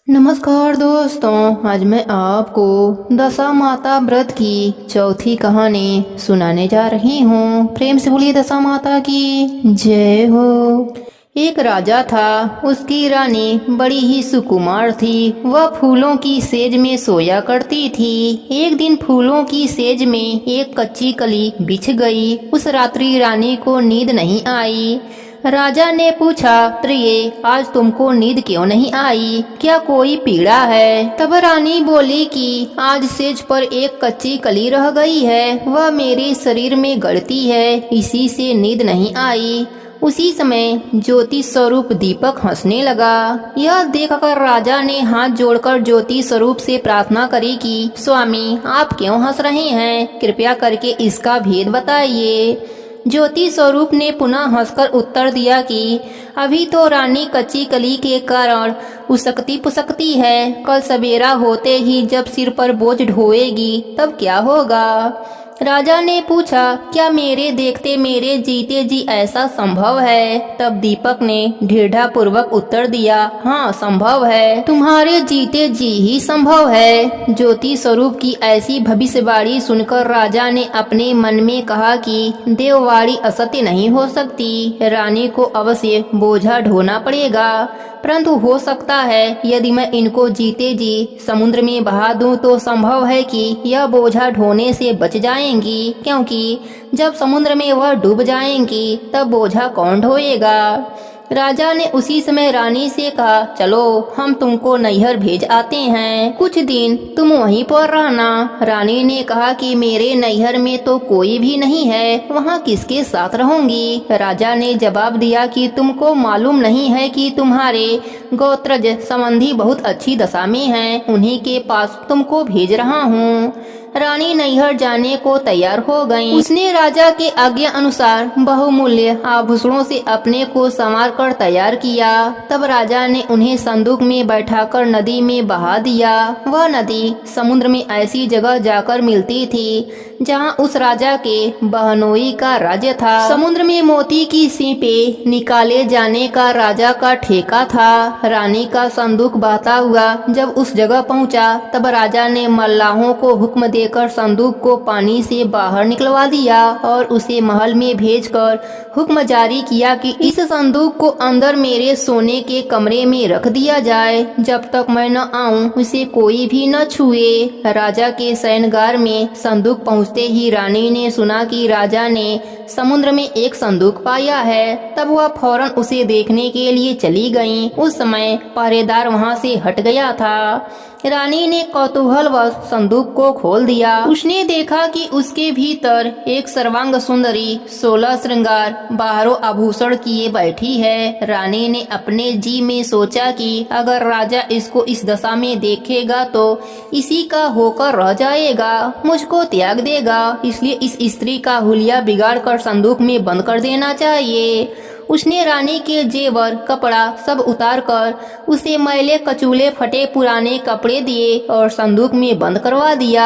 नमस्कार दोस्तों, आज मैं आपको दशा माता व्रत की चौथी कहानी सुनाने जा रही हूँ। प्रेम से बोलिए दशा माता की जय हो। एक राजा था, उसकी रानी बड़ी ही सुकुमार थी। वह फूलों की सेज में सोया करती थी। एक दिन फूलों की सेज में एक कच्ची कली बिछ गई। उस रात्रि रानी को नींद नहीं आई। राजा ने पूछा, प्रिय, आज तुमको नींद क्यों नहीं आई? क्या कोई पीड़ा है? तब रानी बोली कि आज सेज पर एक कच्ची कली रह गई है। वह मेरे शरीर में गड़ती है, इसी से नींद नहीं आई। उसी समय ज्योति स्वरूप दीपक हंसने लगा। यह देखकर राजा ने हाथ जोड़कर ज्योति स्वरूप से प्रार्थना करी कि स्वामी, आप क्यों हंस रहे हैं? कृपया करके इसका भेद बताइए। ज्योति स्वरूप ने पुनः हंसकर उत्तर दिया कि अभी तो रानी कच्ची कली के कारण उसकती पुसकती है। कल सवेरा होते ही जब सिर पर बोझ ढोएगी तब क्या होगा? राजा ने पूछा, क्या मेरे देखते मेरे जीते जी ऐसा संभव है? तब दीपक ने दृढ़ता पूर्वक उत्तर दिया, हाँ संभव है, तुम्हारे जीते जी ही संभव है। ज्योति स्वरूप की ऐसी भविष्यवाणी सुनकर राजा ने अपने मन में कहा कि देववाणी असत्य नहीं हो सकती। रानी को अवश्य बोझा ढोना पड़ेगा, परंतु हो सकता है यदि मैं इनको जीते जी समुद्र में बहा दूं तो संभव है कि यह बोझा ढोने से बच जाएंगी, क्योंकि जब समुद्र में वह डूब जाएंगी तब बोझा कौन ढोएगा? राजा ने उसी समय रानी से कहा, चलो हम तुमको नैहर भेज आते हैं, कुछ दिन तुम वहीं पर रहना। रानी ने कहा कि मेरे नैहर में तो कोई भी नहीं है, वहाँ किसके साथ रहूंगी? राजा ने जवाब दिया कि तुमको मालूम नहीं है कि तुम्हारे गोत्रज संबंधी बहुत अच्छी दशा में हैं, उन्हीं के पास तुमको भेज रहा हूँ। रानी नैहर जाने को तैयार हो गई। उसने राजा के आज्ञा अनुसार बहुमूल्य आभूषणों से अपने को संवार कर तैयार किया। तब राजा ने उन्हें संदूक में बैठाकर नदी में बहा दिया। वह नदी समुद्र में ऐसी जगह जाकर मिलती थी जहां उस राजा के बहनोई का राज्य था। समुद्र में मोती की सीपे निकाले जाने का राजा का ठेका था। रानी का संदूक बहता हुआ जब उस जगह पहुंचा तब राजा ने मल्लाहों को हुक्म देकर संदूक को पानी से बाहर निकलवा दिया और उसे महल में भेजकर हुक्म जारी किया कि इस संदूक को अंदर मेरे सोने के कमरे में रख दिया जाए, जब तक मैं न आऊं उसे कोई भी न छुए। राजा के शयनगार में संदूक पहुंचते ही रानी ने सुना कि राजा ने समुद्र में एक संदूक पाया है। तब वह फौरन उसे देखने के लिए चली गई। उस समय पहरेदार वहां से हट गया था। रानी ने कौतूहलवश संदूक को खोल दिया। उसने देखा कि उसके भीतर एक सर्वांग सुंदरी 16 श्रृंगार बाहरों आभूषण किए बैठी है। रानी ने अपने जी में सोचा कि अगर राजा इसको इस दशा में देखेगा तो इसी का होकर रह जाएगा, मुझको त्याग देगा, इसलिए इस स्त्री का हुलिया बिगाड़ कर संदूक में बंद कर देना चाहिए। उसने रानी के जेवर कपड़ा सब उतार कर उसे मैले कचूले फटे पुराने कपड़े दिए और संदूक में बंद करवा दिया।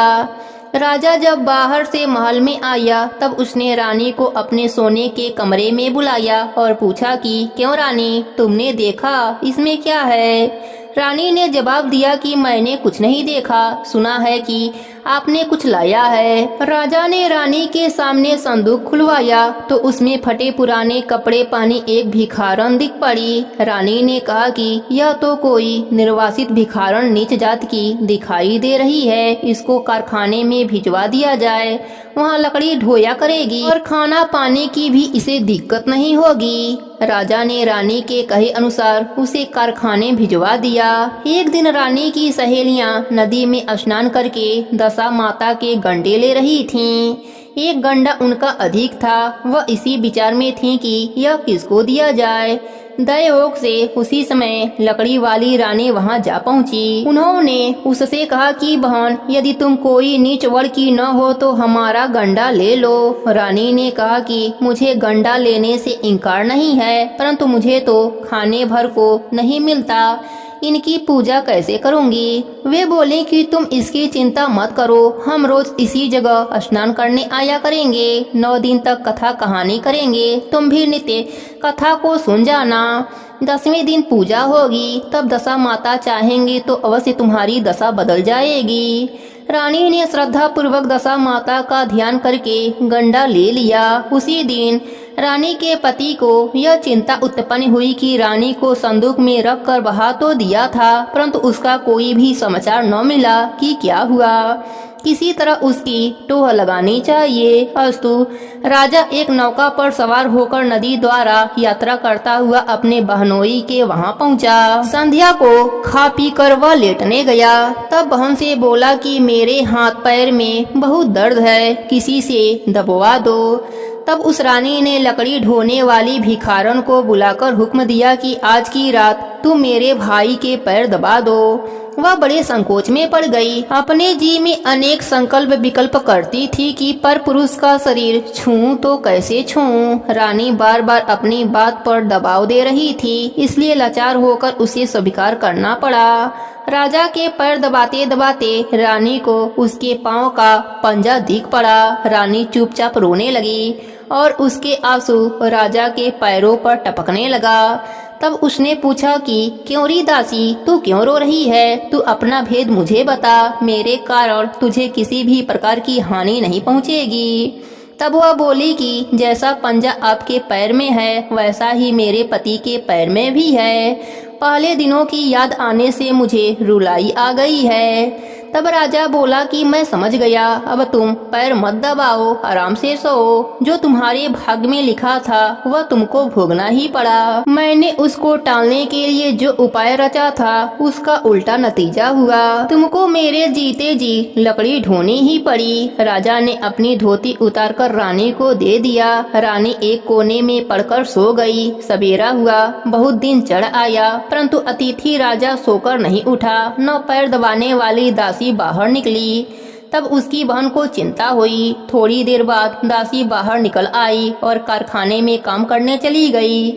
राजा जब बाहर से महल में आया तब उसने रानी को अपने सोने के कमरे में बुलाया और पूछा कि क्यों रानी, तुमने देखा, इसमें क्या है? रानी ने जवाब दिया कि मैंने कुछ नहीं देखा, सुना है कि आपने कुछ लाया है। राजा ने रानी के सामने संदूक खुलवाया तो उसमें फटे पुराने कपड़े पहनी एक भिखारन दिख पड़ी। रानी ने कहा कि यह तो कोई निर्वासित भिखारन नीच जात की दिखाई दे रही है, इसको कारखाने में भिजवा दिया जाए, वहाँ लकड़ी ढोया करेगी और खाना पानी की भी इसे दिक्कत नहीं होगी। राजा ने रानी के कहे अनुसार उसे कारखाने भिजवा दिया। एक दिन रानी की सहेलियां नदी में स्नान करके दशा माता के गंडे ले रही थीं। एक गंडा उनका अधिक था। वह इसी विचार में थी कि यह किसको दिया जाए। दयोग से उसी समय लकड़ी वाली रानी वहां जा पहुंची। उन्होंने उससे कहा कि बहन, यदि तुम कोई नीच वर्ण की न हो तो हमारा गंडा ले लो। रानी ने कहा कि मुझे गंडा लेने से इनकार नहीं है, परंतु मुझे तो खाने भर को नहीं मिलता, इनकी पूजा कैसे करूंगी। वे बोले कि तुम इसकी चिंता मत करो, हम रोज इसी जगह स्नान करने आया करेंगे, 9 दिन तक कथा कहानी करेंगे, तुम भी नित्य कथा को सुन जाना। 10वें दिन पूजा होगी, तब दशा माता चाहेंगे तो अवश्य तुम्हारी दशा बदल जाएगी। रानी ने श्रद्धा पूर्वक दशा माता का ध्यान करके गंडा ले लिया। उसी दिन रानी के पति को यह चिंता उत्पन्न हुई कि रानी को संदूक में रख कर बहा तो दिया था, परंतु उसका कोई भी समाचार न मिला कि क्या हुआ। किसी तरह उसकी टोह लगानी चाहिए। अस्तु, राजा एक नौका पर सवार होकर नदी द्वारा यात्रा करता हुआ अपने बहनोई के वहां पहुंचा। संध्या को खा पी कर वह लेटने गया। तब बहन से बोला कि मेरे हाथ पैर में बहुत दर्द है, किसी से दबवा दो। तब उस रानी ने लकड़ी ढोने वाली भिखारन को बुलाकर हुक्म दिया कि आज की रात तुम मेरे भाई के पैर दबा दो। वह बड़े संकोच में पड़ गई। अपने जी में अनेक संकल्प विकल्प करती थी कि पर पुरुष का शरीर छूं तो कैसे छूं। रानी बार बार अपनी बात पर दबाव दे रही थी, इसलिए लाचार होकर उसे स्वीकार करना पड़ा। राजा के पैर दबाते दबाते रानी को उसके पांव का पंजा दिख पड़ा। रानी चुपचाप रोने लगी और उसके आंसू राजा के पैरों पर टपकने लगा। तब उसने पूछा कि क्यों री दासी, तू क्यों रो रही है? तू अपना भेद मुझे बता, मेरे कारण तुझे किसी भी प्रकार की हानि नहीं पहुँचेगी। तब वह बोली कि जैसा पंजा आपके पैर में है वैसा ही मेरे पति के पैर में भी है। पहले दिनों की याद आने से मुझे रुलाई आ गई है। तब राजा बोला कि मैं समझ गया, अब तुम पैर मत दबाओ, आराम से सो। जो तुम्हारे भाग्य में लिखा था वह तुमको भोगना ही पड़ा। मैंने उसको टालने के लिए जो उपाय रचा था उसका उल्टा नतीजा हुआ। तुमको मेरे जीते जी लकड़ी ढोनी ही पड़ी। राजा ने अपनी धोती उतारकर रानी को दे दिया। रानी एक कोने में पड़कर सो गई। सवेरा हुआ, बहुत दिन चढ़ आया, परंतु अतिथि राजा सोकर नहीं उठा। न पैर दबाने वाली दासी बाहर निकली। तब उसकी बहन को चिंता हुई। थोड़ी देर बाद दासी बाहर निकल आई और कारखाने में काम करने चली गई।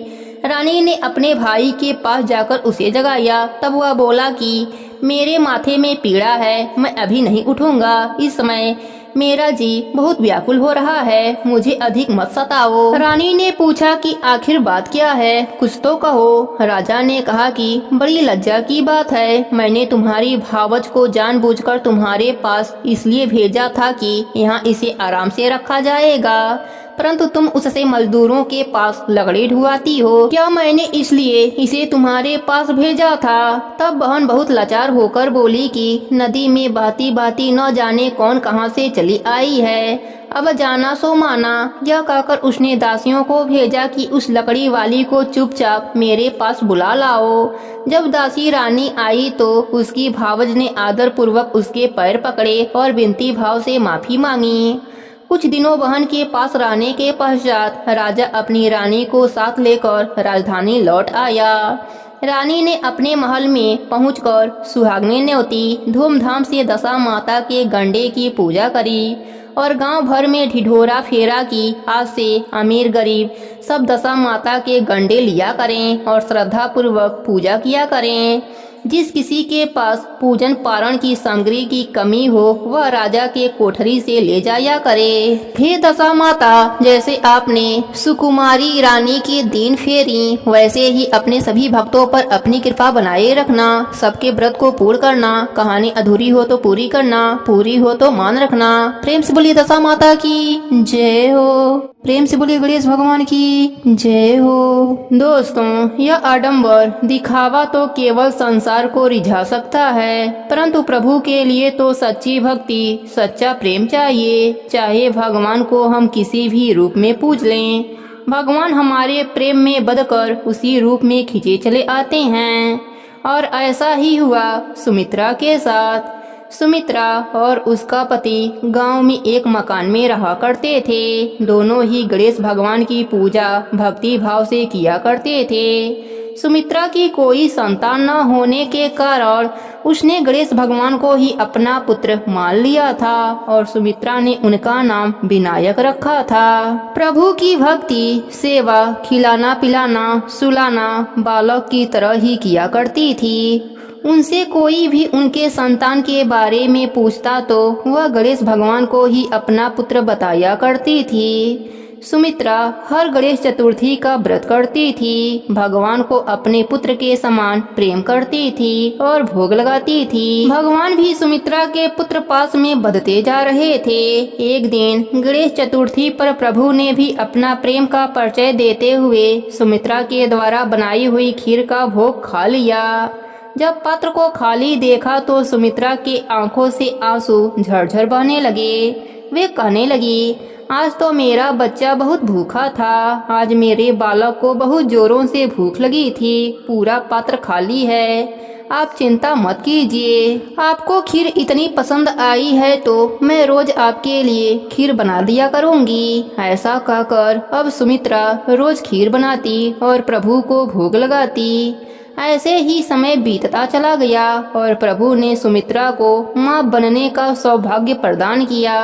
रानी ने अपने भाई के पास जाकर उसे जगाया। तब वह बोला कि मेरे माथे में पीड़ा है, मैं अभी नहीं उठूंगा। इस समय मेरा जी बहुत व्याकुल हो रहा है, मुझे अधिक मत सताओ। रानी ने पूछा कि आखिर बात क्या है, कुछ तो कहो। राजा ने कहा कि बड़ी लज्जा की बात है, मैंने तुम्हारी भावज को जानबूझकर तुम्हारे पास इसलिए भेजा था कि यहाँ इसे आराम से रखा जाएगा, परंतु तुम उससे मजदूरों के पास लकड़ी ढुआती हो। क्या मैंने इसलिए इसे तुम्हारे पास भेजा था? तब बहन बहुत लाचार होकर बोली कि नदी में बहती बहती न जाने कौन कहां से चली आई है, अब जाना सो माना। यह कहकर उसने दासियों को भेजा कि उस लकड़ी वाली को चुपचाप मेरे पास बुला लाओ। जब दासी रानी आई तो उसकी भावज ने आदर पूर्वक उसके पैर पकड़े और विनती भाव से माफी मांगी। कुछ दिनों बहन के पास रहने के पश्चात राजा अपनी रानी को साथ लेकर राजधानी लौट आया। रानी ने अपने महल में पहुंचकर सुहागने न्योती धूमधाम से दशा माता के गंडे की पूजा करी और गांव भर में ढिढोरा फेरा की। आज से अमीर गरीब सब दशा माता के गंडे लिया करें और श्रद्धा पूर्वक पूजा किया करें। जिस किसी के पास पूजन पारण की सामग्री की कमी हो वह राजा के कोठरी से ले जाया करे। हे दशा माता, जैसे आपने सुकुमारी रानी की दीन फेरी वैसे ही अपने सभी भक्तों पर अपनी कृपा बनाए रखना। सबके व्रत को पूर्ण करना, कहानी अधूरी हो तो पूरी करना, पूरी हो तो मान रखना। प्रेम से बोलिए दशा माता की जय हो। प्रेम से बोलिए गणेश भगवान की जय हो। दोस्तों, यह आडंबर दिखावा तो केवल संसार को रिझा सकता है, परंतु प्रभु के लिए तो सच्ची भक्ति, सच्चा प्रेम चाहिए। चाहे भगवान को हम किसी भी रूप में पूज लें, भगवान हमारे प्रेम में बदकर उसी रूप में खींचे चले आते हैं। और ऐसा ही हुआ सुमित्रा के साथ। सुमित्रा और उसका पति गांव में एक मकान में रहा करते थे। दोनों ही गणेश भगवान की पूजा भक्ति भाव से किया करते थे। सुमित्रा की कोई संतान न होने के कारण उसने गणेश भगवान को ही अपना पुत्र मान लिया था और सुमित्रा ने उनका नाम विनायक रखा था। प्रभु की भक्ति, सेवा, खिलाना पिलाना, सुलाना बालक की तरह ही किया करती थी। उनसे कोई भी उनके संतान के बारे में पूछता तो वह गणेश भगवान को ही अपना पुत्र बताया करती थी। सुमित्रा हर गणेश चतुर्थी का व्रत करती थी, भगवान को अपने पुत्र के समान प्रेम करती थी और भोग लगाती थी। भगवान भी सुमित्रा के पुत्र पास में बढ़ते जा रहे थे। एक दिन गणेश चतुर्थी पर प्रभु ने भी अपना प्रेम का परिचय देते हुए सुमित्रा के द्वारा बनाई हुई खीर का भोग खा लिया। जब पात्र को खाली देखा तो सुमित्रा के आंखों से आंसू झरझर बहने लगे। वे कहने लगी, आज तो मेरा बच्चा बहुत भूखा था। आज मेरे बालक को बहुत जोरों से भूख लगी थी। पूरा पात्र खाली है। आप चिंता मत कीजिए। आपको खीर इतनी पसंद आई है तो मैं रोज आपके लिए खीर बना दिया करूंगी। ऐसा कहकर अब सुमित्रा रोज खीर बनाती और प्रभु को भोग लगाती। ऐसे ही समय बीतता चला गया और प्रभु ने सुमित्रा को मां बनने का सौभाग्य प्रदान किया।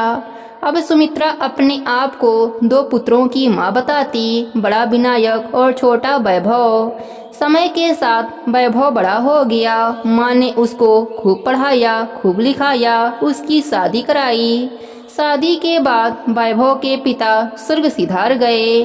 अब सुमित्रा अपने आप को दो पुत्रों की मां बताती, बड़ा विनायक और छोटा वैभव। समय के साथ वैभव बड़ा हो गया। मां ने उसको खूब पढ़ाया, खूब लिखाया, उसकी शादी कराई। शादी के बाद वैभव के पिता स्वर्ग सिधार गए।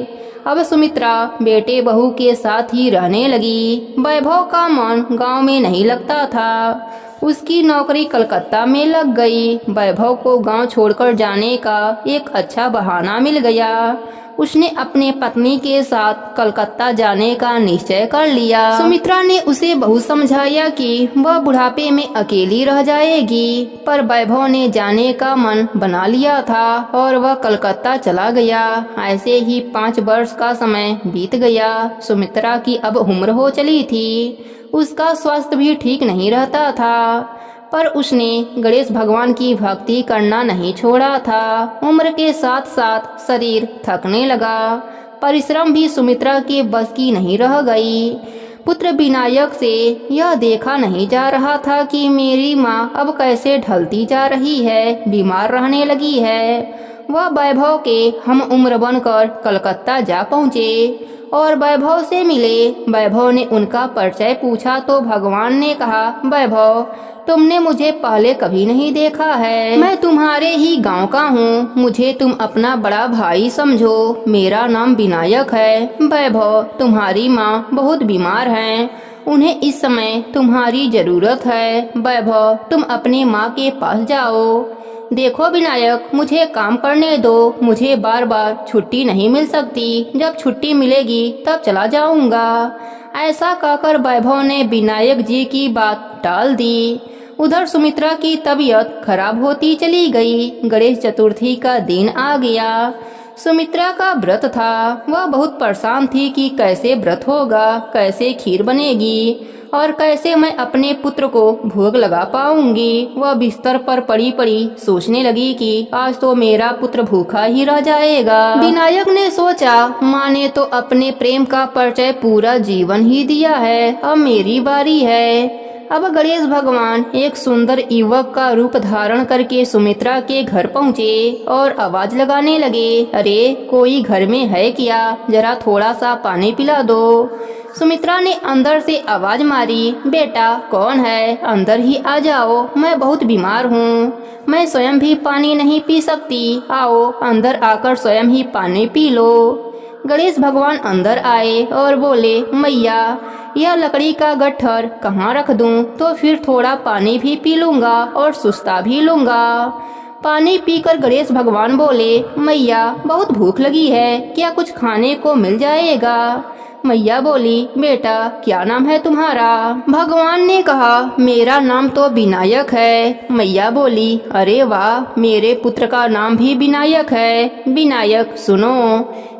अब सुमित्रा बेटे बहू के साथ ही रहने लगी। वैभव का मन गांव में नहीं लगता था। उसकी नौकरी कलकत्ता में लग गई। वैभव को गांव छोड़कर जाने का एक अच्छा बहाना मिल गया। उसने अपने पत्नी के साथ कलकत्ता जाने का निश्चय कर लिया। सुमित्रा ने उसे बहुत समझाया कि वह बुढ़ापे में अकेली रह जाएगी, पर वैभव ने जाने का मन बना लिया था और वह कलकत्ता चला गया। ऐसे ही 5 वर्ष का समय बीत गया। सुमित्रा की अब उम्र हो चली थी। उसका स्वास्थ्य भी ठीक नहीं रहता था, पर उसने गणेश भगवान की भक्ति करना नहीं छोड़ा था। उम्र के साथ साथ शरीर थकने लगा। परिश्रम भी सुमित्रा के बस की नहीं रह गई। पुत्र विनायक से यह देखा नहीं जा रहा था कि मेरी माँ अब कैसे ढलती जा रही है, बीमार रहने लगी है। वह वैभव के हम उम्र बनकर कलकत्ता जा पहुँचे और वैभव से मिले। वैभव ने उनका परिचय पूछा तो भगवान ने कहा, वैभव तुमने मुझे पहले कभी नहीं देखा है। मैं तुम्हारे ही गांव का हूँ। मुझे तुम अपना बड़ा भाई समझो। मेरा नाम विनायक है। वैभव तुम्हारी माँ बहुत बीमार हैं। उन्हें इस समय तुम्हारी जरूरत है। वैभव तुम अपनी माँ के पास जाओ। देखो विनायक, मुझे काम करने दो। मुझे बार बार छुट्टी नहीं मिल सकती। जब छुट्टी मिलेगी तब चला जाऊंगा। ऐसा कहकर वैभव ने विनायक जी की बात टाल दी। उधर सुमित्रा की तबीयत खराब होती चली गई। गणेश चतुर्थी का दिन आ गया। सुमित्रा का व्रत था। वह बहुत परेशान थी कि कैसे व्रत होगा, कैसे खीर बनेगी और कैसे मैं अपने पुत्र को भोग लगा पाऊंगी। वह बिस्तर पर पड़ी पड़ी सोचने लगी कि आज तो मेरा पुत्र भूखा ही रह जाएगा। विनायक ने सोचा, माँ ने तो अपने प्रेम का परिचय पूरा जीवन ही दिया है, अब मेरी बारी है। अब गणेश भगवान एक सुंदर युवक का रूप धारण करके सुमित्रा के घर पहुँचे और आवाज लगाने लगे, अरे कोई घर में है क्या? जरा थोड़ा सा पानी पिला दो। सुमित्रा ने अंदर से आवाज मारी, बेटा कौन है? अंदर ही आ जाओ, मैं बहुत बीमार हूँ। मैं स्वयं भी पानी नहीं पी सकती। आओ अंदर आकर स्वयं ही पानी पी लो। गणेश भगवान अंदर आए और बोले, मैया यह लकड़ी का गट्ठर कहाँ रख दूं? तो फिर थोड़ा पानी भी पी लूंगा और सुस्ता भी लूंगा। पानी पीकर गणेश भगवान बोले, मैया बहुत भूख लगी है, क्या कुछ खाने को मिल जाएगा? मैया बोली, बेटा क्या नाम है तुम्हारा? भगवान ने कहा, मेरा नाम तो विनायक है। मैया बोली, अरे वाह, मेरे पुत्र का नाम भी विनायक है। विनायक सुनो,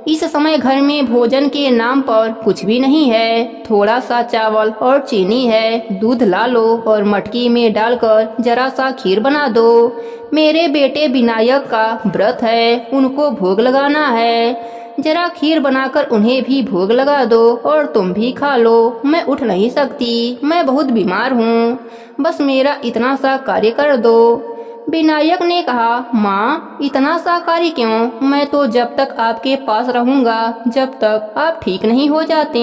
इस समय घर में भोजन के नाम पर कुछ भी नहीं है। थोड़ा सा चावल और चीनी है, दूध ला लो और मटकी में डालकर जरा सा खीर बना दो। मेरे बेटे विनायक का व्रत है, उनको भोग लगाना है। जरा खीर बनाकर उन्हें भी भोग लगा दो और तुम भी खा लो। मैं उठ नहीं सकती, मैं बहुत बीमार हूँ, बस मेरा इतना सा कार्य कर दो। विनायक ने कहा, माँ इतना सा कार्य क्यों? मैं तो जब तक आपके पास रहूंगा जब तक आप ठीक नहीं हो जाते।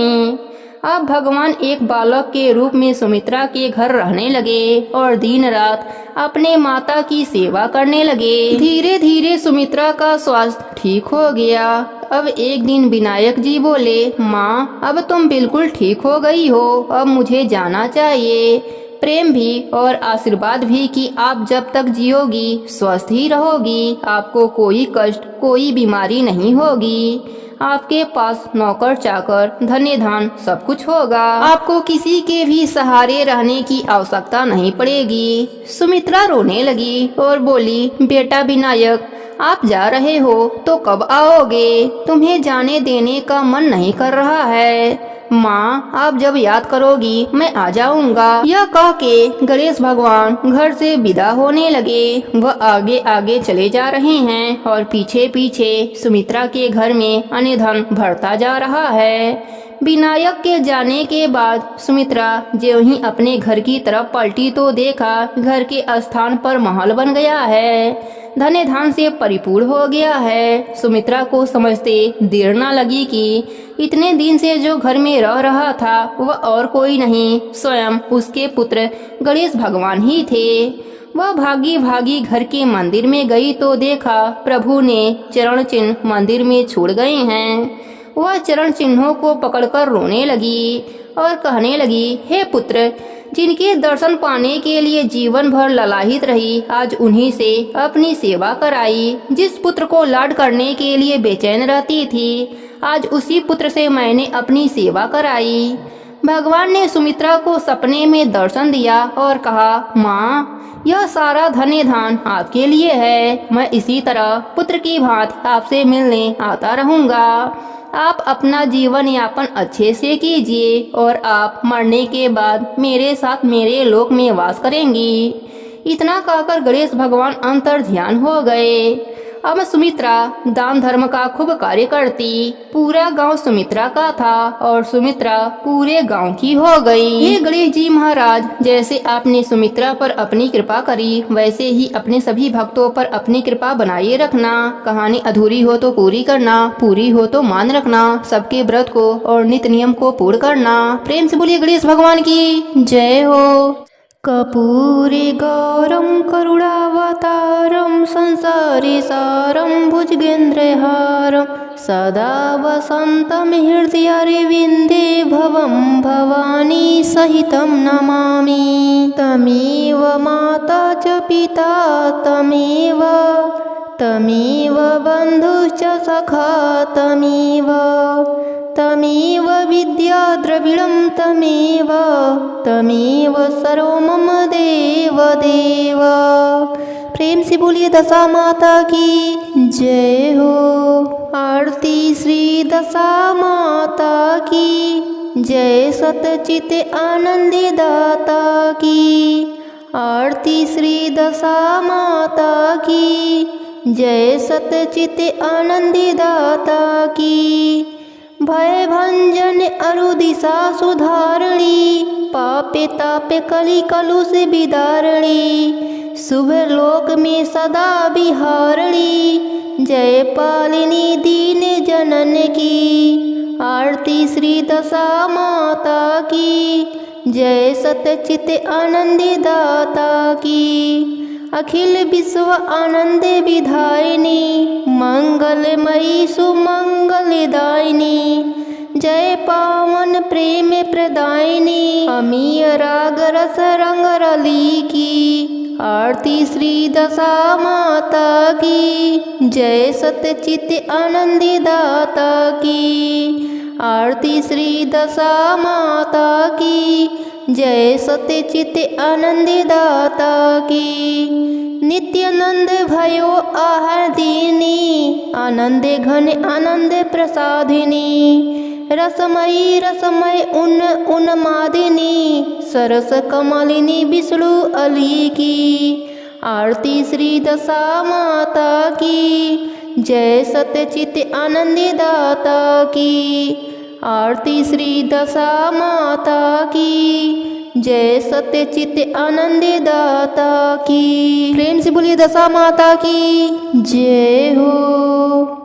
अब भगवान एक बालक के रूप में सुमित्रा के घर रहने लगे और दिन रात अपने माता की सेवा करने लगे। धीरे धीरे सुमित्रा का स्वास्थ्य ठीक हो गया। अब एक दिन विनायक जी बोले, माँ अब तुम बिल्कुल ठीक हो गई हो, अब मुझे जाना चाहिए। प्रेम भी और आशीर्वाद भी कि आप जब तक जियोगी स्वस्थ ही रहोगी, आपको कोई कष्ट कोई बीमारी नहीं होगी। आपके पास नौकर चाकर धन्य धन सब कुछ होगा, आपको किसी के भी सहारे रहने की आवश्यकता नहीं पड़ेगी। सुमित्रा रोने लगी और बोली, बेटा विनायक आप जा रहे हो तो कब आओगे? तुम्हें जाने देने का मन नहीं कर रहा है। माँ आप जब याद करोगी मैं आ जाऊंगा। यह कह के गणेश भगवान घर से विदा होने लगे। वह आगे आगे चले जा रहे हैं और पीछे पीछे सुमित्रा के घर में अन्य धन भरता जा रहा है। विनायक के जाने के बाद सुमित्रा जो ही अपने घर की तरफ पलटी तो देखा घर के स्थान पर महल बन गया है, धन धान से परिपूर्ण हो गया है। सुमित्रा को समझते देर न लगी कि इतने दिन से जो घर में रह रहा था वह और कोई नहीं स्वयं उसके पुत्र गणेश भगवान ही थे। वह भागी भागी घर के मंदिर में गई तो देखा प्रभु ने चरण चिन्ह मंदिर में छोड़ गए हैं। वह चरण चिन्हों को पकड़कर रोने लगी और कहने लगी, हे पुत्र जिनके दर्शन पाने के लिए जीवन भर ललाहित रही, आज उन्हीं से अपनी सेवा कराई। जिस पुत्र को लाड करने के लिए बेचैन रहती थी, आज उसी पुत्र से मैंने अपनी सेवा कराई। भगवान ने सुमित्रा को सपने में दर्शन दिया और कहा, माँ यह सारा धन्य धान आपके लिए है। मैं इसी तरह पुत्र की भांति आपसे मिलने आता रहूंगा। आप अपना जीवन यापन अच्छे से कीजिए और आप मरने के बाद मेरे साथ मेरे लोक में वास करेंगी। इतना कहकर गणेश भगवान अंतर ध्यान हो गए। अब सुमित्रा दान धर्म का खूब कार्य करती। पूरा गांव सुमित्रा का था और सुमित्रा पूरे गांव की हो गई। ये गणेश जी महाराज, जैसे आपने सुमित्रा पर अपनी कृपा करी वैसे ही अपने सभी भक्तों पर अपनी कृपा बनाए रखना। कहानी अधूरी हो तो पूरी करना, पूरी हो तो मान रखना। सबके व्रत को और नित्य नियम को पूर्ण करना। प्रेम से बोलिए गणेश भगवान की जय हो। कर्पूरे गौरं करुणावतारं संसारे सारं भुजगेन्द्रहारं सदा वसन्तं हृदयारविन्दे भवं भवानी सहितं नमामि। तमेव माता च पिता तमेव बन्धुश्च सखा तमेव विद्या द्रविणं तमेव सर्वं मम देव। प्रेम से बोलिए दशा माता की जय हो। आरती श्री दशा माता की जय, सतचित आनंदी दाता की। आरती श्री दशा माता की जय, सतचित आनंदी दाता की। भय भंजन अरु दिशा सुधारणी, पापे तापे कली कलुष विदारणी। शुभ लोक में सदा विहारणी, जय पालिनी दीन जनन की। आरती श्री दशा माता की जय, सतचित आनंदी दाता की। अखिल विश्व आनंद विधायिनी, मंगलमयी सुमंगलदायिनी। जय पावन प्रेम प्रदायिनी, अमीय राग रस रंग रली की। आरती श्री दशा माता की जय, सतचित आनंदी दाता की। आरती श्री दशा माता की जय सत्य चित आनंद दाता की। नित्यानंद भयो आहार दीनी, आनंद घन आनंद प्रसादिनी। रसमयी रसमय उन्मादिनी, सरस कमलिनी विष्णु अली की। आरती श्री दशा माता की, जय सत्य चित आनंद दाता की। आरती श्री दशा माता की, जय सत्य चित आनंद दाता की। प्रेम से बोलिए दशा माता की जय हो।